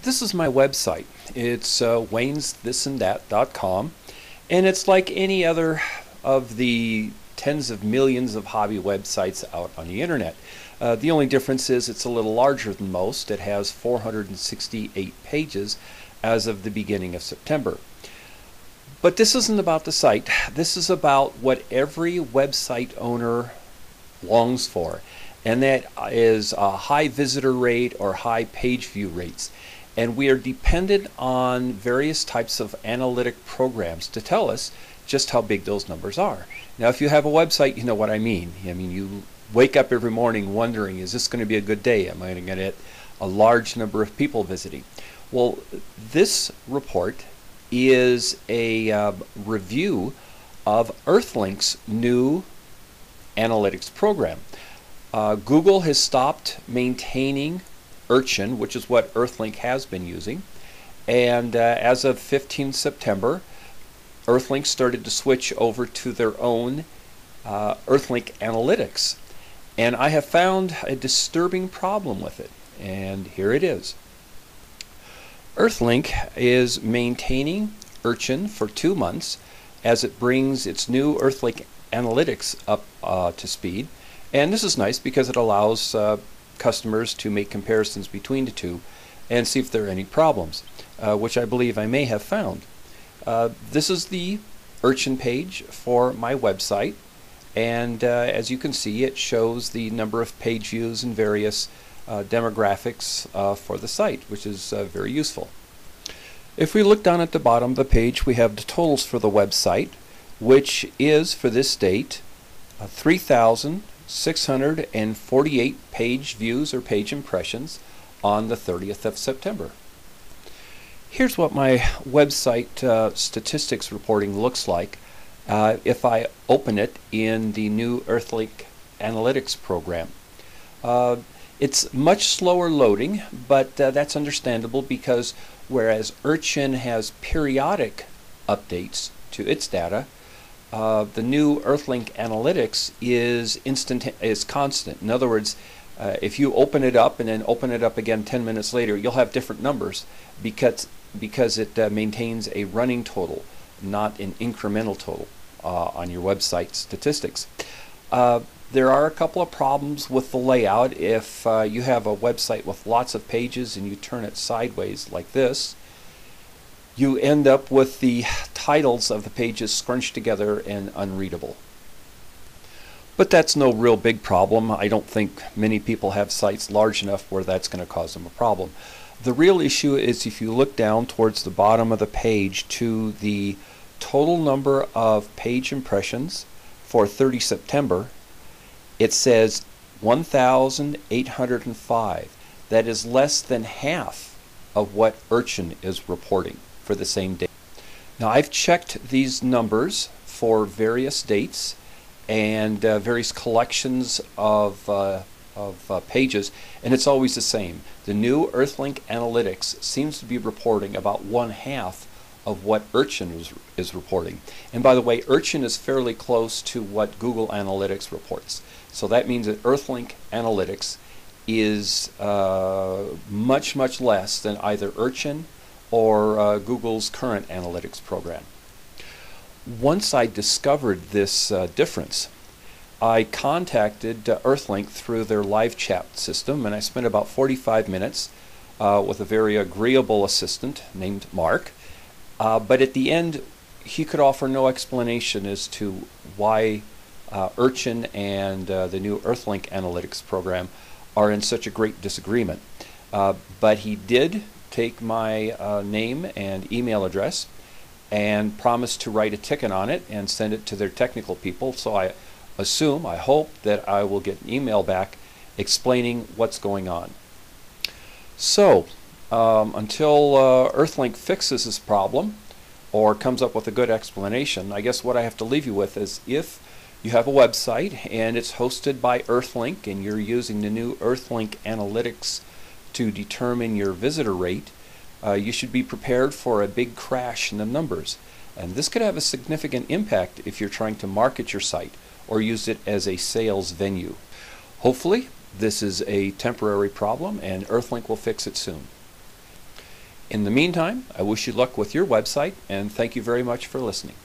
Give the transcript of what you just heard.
This is my website. It's waynesthisthandthat.com, and it's like any other of the tens of millions of hobby websites out on the internet. The only difference is it's a little larger than most. It has 468 pages as of the beginning of September. But this isn't about the site. This is about what every website owner longs for, and that is a high visitor rate or high page view rates. And we are dependent on various types of analytic programs to tell us just how big those numbers are. Now, if you have a website, you know what I mean. You wake up every morning wondering, is this going to be a good day? Am I going to get a large number of people visiting? Well, this report is a review of Earthlink's new analytics program. Google has stopped maintaining Urchin, which is what Earthlink has been using, and as of 15 September, Earthlink started to switch over to their own Earthlink Analytics, and I have found a disturbing problem with it, and here it is. Earthlink is maintaining Urchin for 2 months as it brings its new Earthlink Analytics up to speed, and this is nice because it allows customers to make comparisons between the two and see if there are any problems, which I believe I may have found. This is the Urchin page for my website, and as you can see, it shows the number of page views and various demographics for the site, which is very useful. If we look down at the bottom of the page, we have the totals for the website, which is for this date 3,648 page views or page impressions on the 30th of September. Here's what my website statistics reporting looks like if I open it in the new Earthlink Analytics program. It's much slower loading, but that's understandable because whereas Urchin has periodic updates to its data, the new Earthlink Analytics is constant. In other words, if you open it up and then open it up again 10 minutes later, you'll have different numbers because it maintains a running total, not an incremental total on your website statistics. There are a couple of problems with the layout. If you have a website with lots of pages and you turn it sideways like this, you end up with the titles of the pages scrunched together and unreadable. But that's no real big problem. I don't think many people have sites large enough where that's going to cause them a problem. The real issue is if you look down towards the bottom of the page to the total number of page impressions for 30 September, it says 1,805. That is less than half of what Urchin is reporting for the same date. Now, I've checked these numbers for various dates and various collections of pages, and it's always the same. The new Earthlink Analytics seems to be reporting about 1/2 of what Urchin is reporting. And by the way, Urchin is fairly close to what Google Analytics reports. So that means that Earthlink Analytics is much, much less than either Urchin or Google's current analytics program. Once I discovered this difference, I contacted Earthlink through their live chat system, and I spent about 45 minutes with a very agreeable assistant named Mark. But at the end, he could offer no explanation as to why Urchin and the new Earthlink Analytics program are in such a great disagreement. But he did take my name and email address and promised to write a ticket on it and send it to their technical people. So I hope that I will get an email back explaining what's going on. So until Earthlink fixes this problem or comes up with a good explanation, I guess what I have to leave you with is if you have a website and it's hosted by Earthlink and you're using the new Earthlink Analytics to determine your visitor rate, you should be prepared for a big crash in the numbers. And this could have a significant impact if you're trying to market your site or use it as a sales venue. Hopefully, this is a temporary problem and Earthlink will fix it soon. In the meantime, I wish you luck with your website, and thank you very much for listening.